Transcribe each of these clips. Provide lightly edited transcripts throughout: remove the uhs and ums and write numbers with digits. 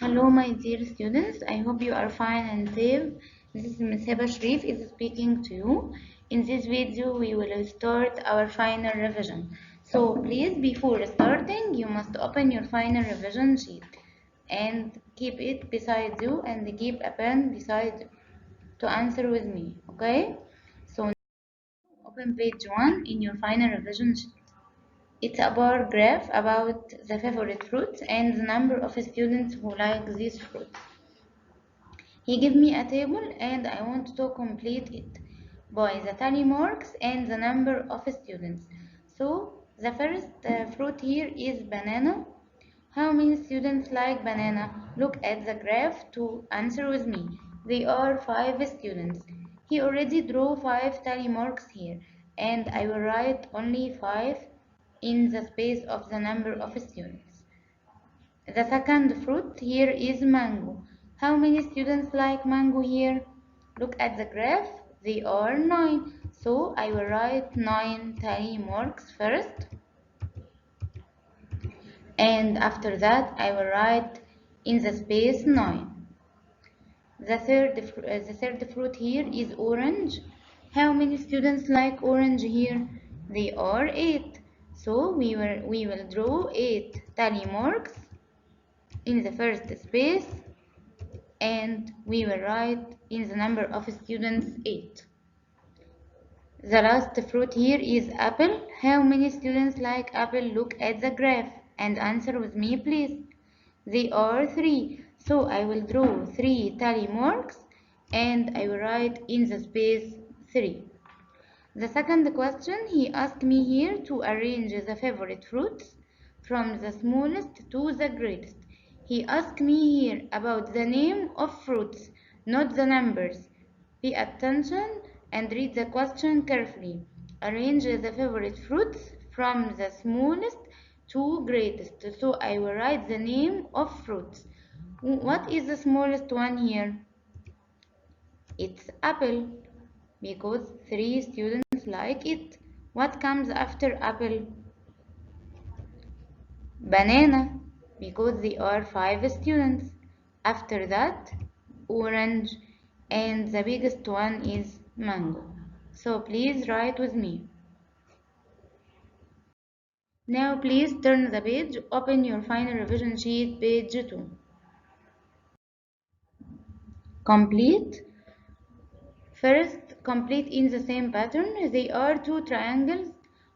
Hello, my dear students. I hope you are fine and safe. This is Ms. Heba Sharif is speaking to you. In this video, we will start our final revision. So please, before starting, you must open your final revision sheet and keep it beside you and keep a pen beside you to answer with me. Okay? So open page 1 in your final revision sheet. It's a bar graph about the favorite fruits and the number of students who like these fruits. He gave me a table and I want to complete it by the tally marks and the number of students. So the first fruit here is banana. How many students like banana? Look at the graph to answer with me. They are 5 students. He already drew 5 tally marks here and I will write only 5 in the space of the number of students. The second fruit here is mango. How many students like mango here? Look at the graph. They are 9. So I will write 9 tally marks first. And after that I will write in the space 9. The third fruit here is orange. How many students like orange here? They are 8. So we will draw 8 tally marks in the first space and we will write in the number of students 8. The last fruit here is apple. How many students like apple? Look at the graph and answer with me please. They are 3. So I will draw 3 tally marks and I will write in the space 3. The second question, he asked me here to arrange the favorite fruits from the smallest to the greatest. He asked me here about the name of fruits, not the numbers. Pay attention and read the question carefully. Arrange the favorite fruits from the smallest to greatest. So I will write the name of fruits. What is the smallest one here? It's apple because 3 students like it. What comes after apple? Banana because there are 5 students. After that, orange, and the biggest one is mango. So please write with me. Now please turn the page, open your final revision sheet, page 2. Complete. First, complete in the same pattern. They are 2 triangles,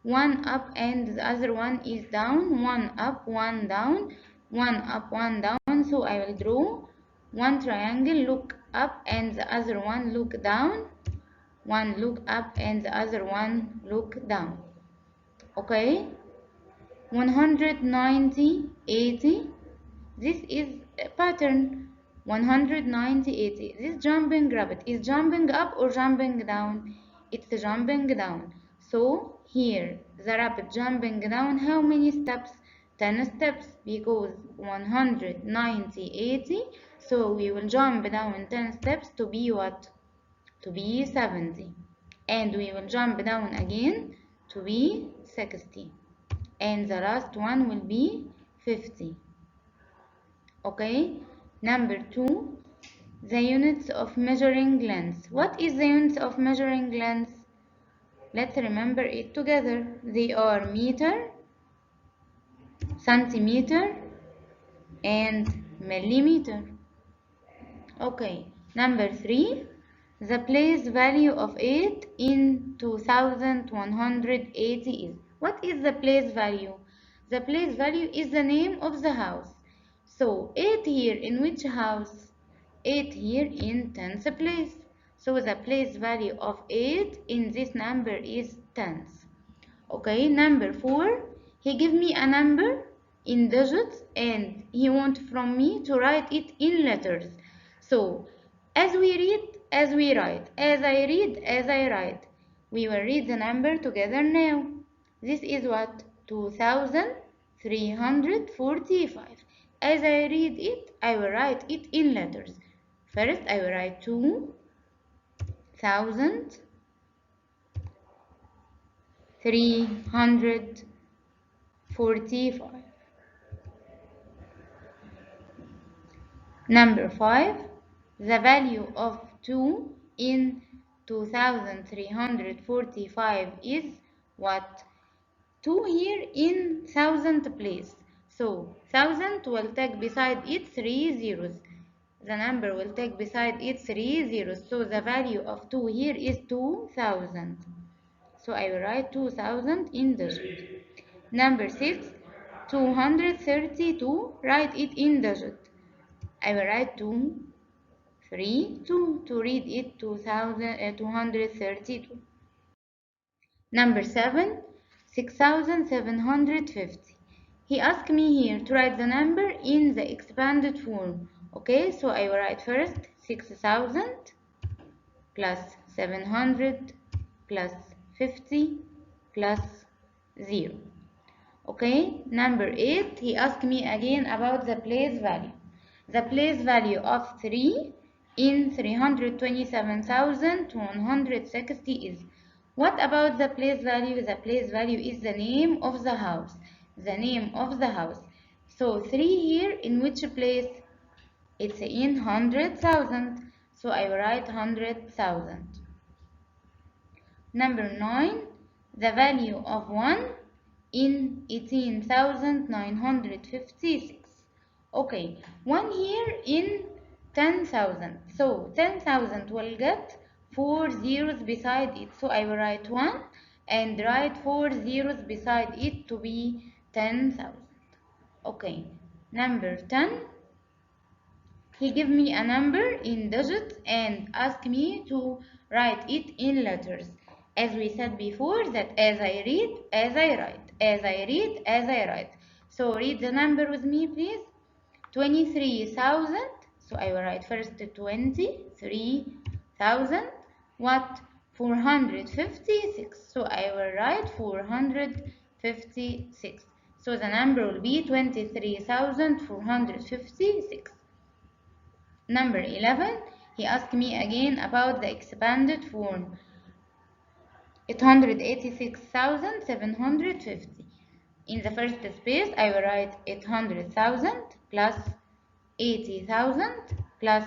one up and the other one is down, one up, one down, one up, one down. So I will draw one triangle, look up and the other one look down, one look up and the other one look down. Okay, 190, 80. This is a pattern. 190, 80. This jumping rabbit is jumping up or jumping down? It's jumping down. So here the rabbit jumping down, how many steps? 10 steps because 190, 80. So we will jump down 10 steps to be what? To be 70. And we will jump down again to be 60. And the last one will be 50. Okay, number 2, the units of measuring length. What is the units of measuring length? Let's remember it together. They are meter, centimeter, and millimeter. Okay, number 3, the place value of 8 in 2180 is. What is the place value? The place value is the name of the house. So 8 here in which house? 8 here in 10th place. So the place value of 8 in this number is 10th. Okay, number 4, he give me a number in digits and he want from me to write it in letters. So as we read, as we write, as I read, as I write, we will read the number together now. This is what? 2345. As I read it, I will write it in letters. First, I will write 2345. Number 5, the value of 2 in 2345 is what? 2 here in thousand place. So thousand will take beside it 3 zeros. The number will take beside it 3 zeros. So the value of 2 here is 2000. So I will write 2000 in digit. Number 6, 232. Write it in digit. I will write 2, 3, 2 to read it 232. Number 7, 6750. He asked me here to write the number in the expanded form. Okay, so I will write first 6000 plus 700 plus 50 plus 0. Okay, number 8, he asked me again about the place value. The place value of 3 in 327,160 is. What about the place value? The place value is the name of the house. The name of the house. So 3 here in which place? It's in 100,000. So I will write 100,000. Number 9, the value of 1 in 18,956. Okay, 1 here in 10,000. So 10,000 will get 4 zeros beside it. So I will write 1 and write 4 zeros beside it to be 10,000. Okay, number 10. He gave me a number in digits and asked me to write it in letters. As we said before, that as I read, as I write, as I read, as I write. So read the number with me, please. 23,000. So I will write first 23,000. What? 456. So I will write 456. So the number will be 23,456. Number 11, he asked me again about the expanded form. 886,750. In the first space, I will write 800,000 plus 80,000 plus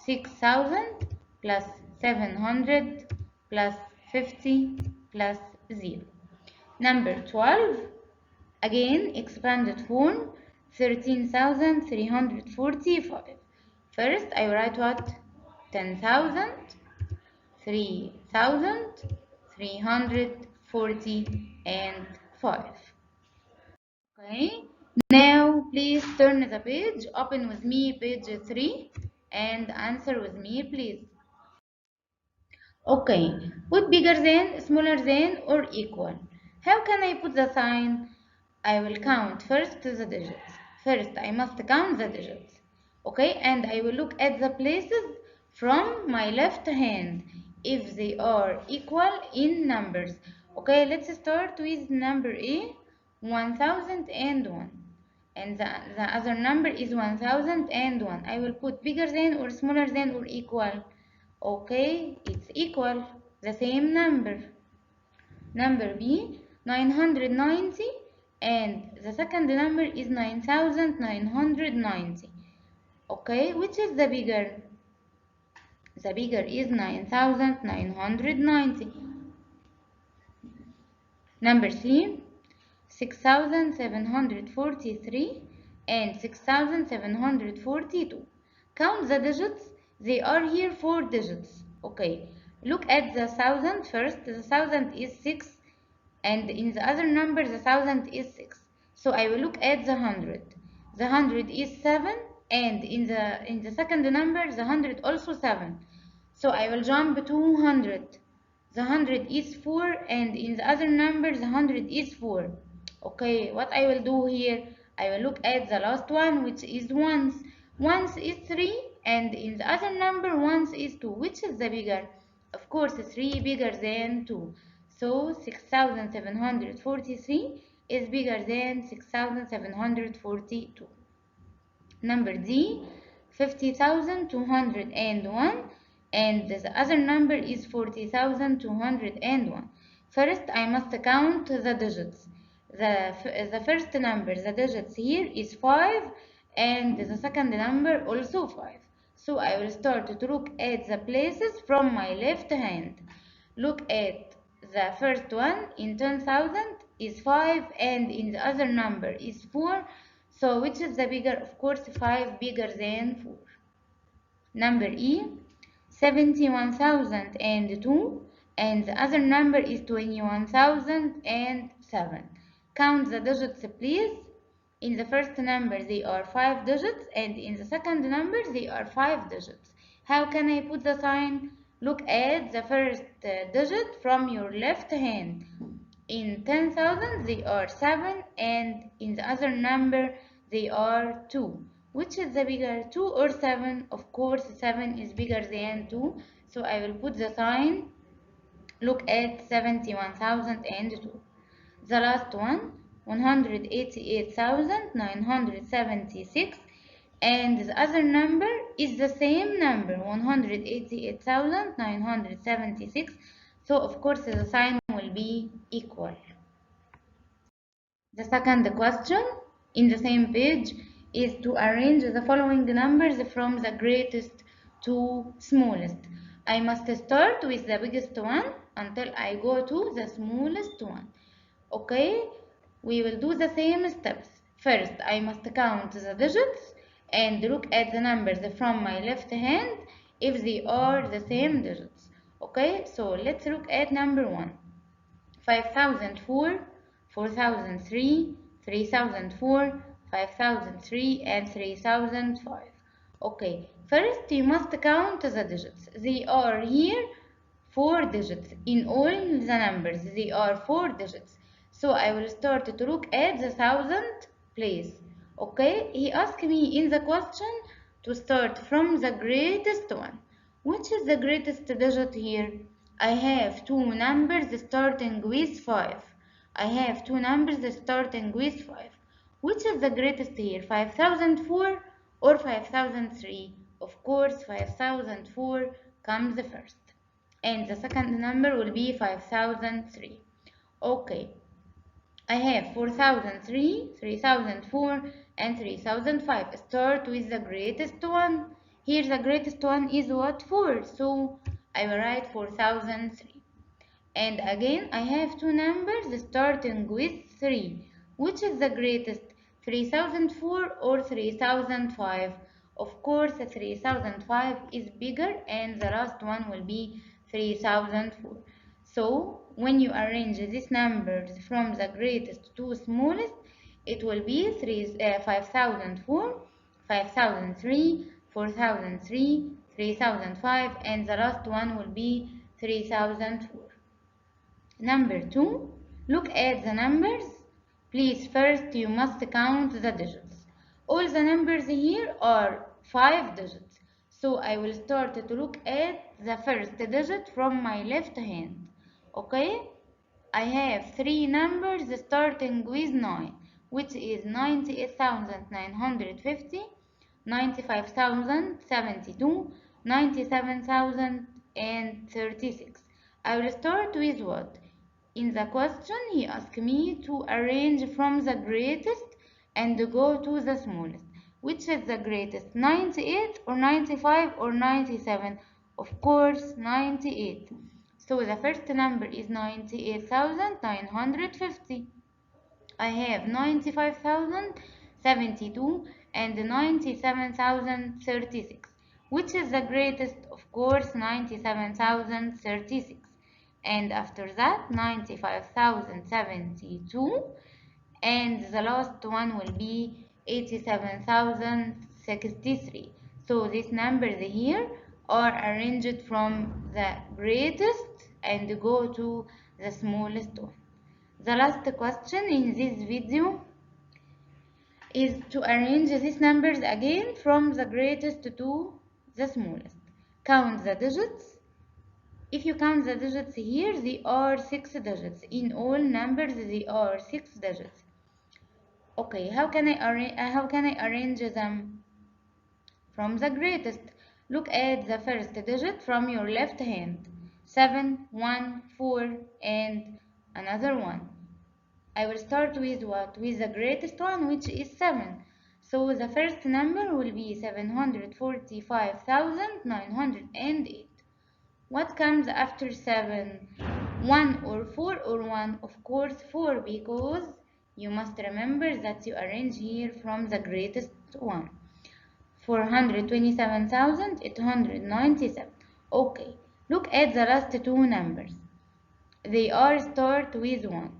6,000 plus 700 plus 50 plus 0. Number 12, again expanded form, 13,345. First, I write what? 10,000, 3,340, and 5. Okay. Now, please turn the page. Open with me page 3 and answer with me, please. Okay. Put bigger than, smaller than, or equal. How can I put the sign? I will count first the digits. First, I must count the digits. Okay, and I will look at the places from my left hand if they are equal in numbers. Okay, let's start with number A, 1001. And the other number is 1001. I will put bigger than or smaller than or equal. Okay, it's equal, the same number. Number B, 990, and the second number is 9,990. Okay, which is the bigger? The bigger is 9,990. Number C, 6,743 and 6,742. Count the digits. They are here 4 digits. Okay, look at the thousand first. The thousand is 6, and in the other number the thousand is 6. So I will look at the hundred. The hundred is 7, and in the second number the hundred also 7. So I will jump to 100. The 100 is 4, and in the other number the 100 is 4. Okay, what I will do here, I will look at the last one, which is ones. Ones is 3, and in the other number ones is 2. Which is the bigger? Of course 3 bigger than 2. So 6,743 is bigger than 6,742. Number D, 50,201, and the other number is 40,201. First, I must count the digits. The first number, the digits here is 5, and the second number also 5. So I will start to look at the places from my left hand. Look at the first one in 10,000 is 5 and in the other number is 4. So which is the bigger? Of course 5 bigger than 4. Number E, 71,002 and the other number is 21,007. Count the digits please. In the first number they are 5 digits and in the second number they are 5 digits. How can I put the sign? Look at the first digit from your left hand. In 10,000 they are 7 and in the other number they are 2. Which is the bigger, 2 or 7? Of course 7 is bigger than 2. So I will put the sign. Look at 71,002. The last one, 188,976 and the other number is the same number, 188,976. So of course the sign will be equal. The second question in the same page is to arrange the following numbers from the greatest to smallest. I must start with the biggest one until I go to the smallest one. Okay, we will do the same steps. First, I must count the digits and look at the numbers from my left hand if they are the same digits. Okay, so let's look at number 1. 5,004, 4,003, 3,004, 5,003 and 3,005. Okay, first you must count the digits. They are here 4 digits. In all the numbers, they are 4 digits. So I will start to look at the thousand place. Okay, he asked me in the question to start from the greatest one. Which is the greatest digit here? I have two numbers starting with 5. I have two numbers starting with 5. Which is the greatest here? 5,004 or 5,003? Of course, 5,004 comes first. And the second number will be 5,003. Okay, I have 4,003, 3,004 and 3,005. Start with the greatest one. Here the greatest one is what? 4. So I will write 4,003. And again I have two numbers starting with 3. Which is the greatest? 3,004 or 3,005? Of course 3,005 is bigger and the last one will be 3,004. So when you arrange these numbers from the greatest to smallest, it will be 5,004, 5,003, 4,003, 3,005 and the last one will be 3,004. Number 2, look at the numbers. Please first you must count the digits. All the numbers here are 5 digits. So I will start to look at the first digit from my left hand. Okay? I have 3 numbers starting with 9, which is 98,950, 95,072, 97,036. I will start with what? In the question, he asked me to arrange from the greatest and go to the smallest. Which is the greatest, 98 or 95 or 97? Of course, 98. So the first number is 98,950. I have 95,072 and 97,036. Which is the greatest? Of course, 97,036. And after that, 95,072. And the last one will be 87,063. So these numbers here are arranged from the greatest and go to the smallest one. The last question in this video is to arrange these numbers again from the greatest to the smallest. Count the digits. If you count the digits here, they are 6 digits. In all numbers, they are 6 digits. Okay, how can I arrange them from the greatest? Look at the first digit from your left hand. 7, 1, 4, and another one. I will start with what? With the greatest one, which is 7. So the first number will be 745,908. What comes after 7? 1 or 4 or 1? Of course 4, because you must remember that you arrange here from the greatest one. 427,897. Okay, look at the last two numbers. They are start with 1.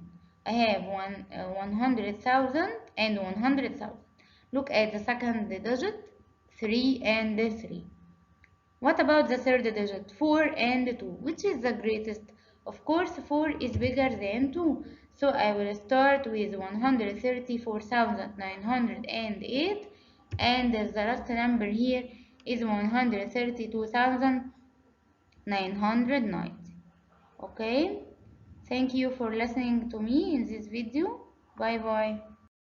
I have 100,000 and 100,000. Look at the second digit, 3 and 3. What about the third digit, 4 and 2? Which is the greatest? Of course, 4 is bigger than 2. So I will start with 134,908, and the last number here is 132,990. Okay? Thank you for listening to me in this video. Bye bye.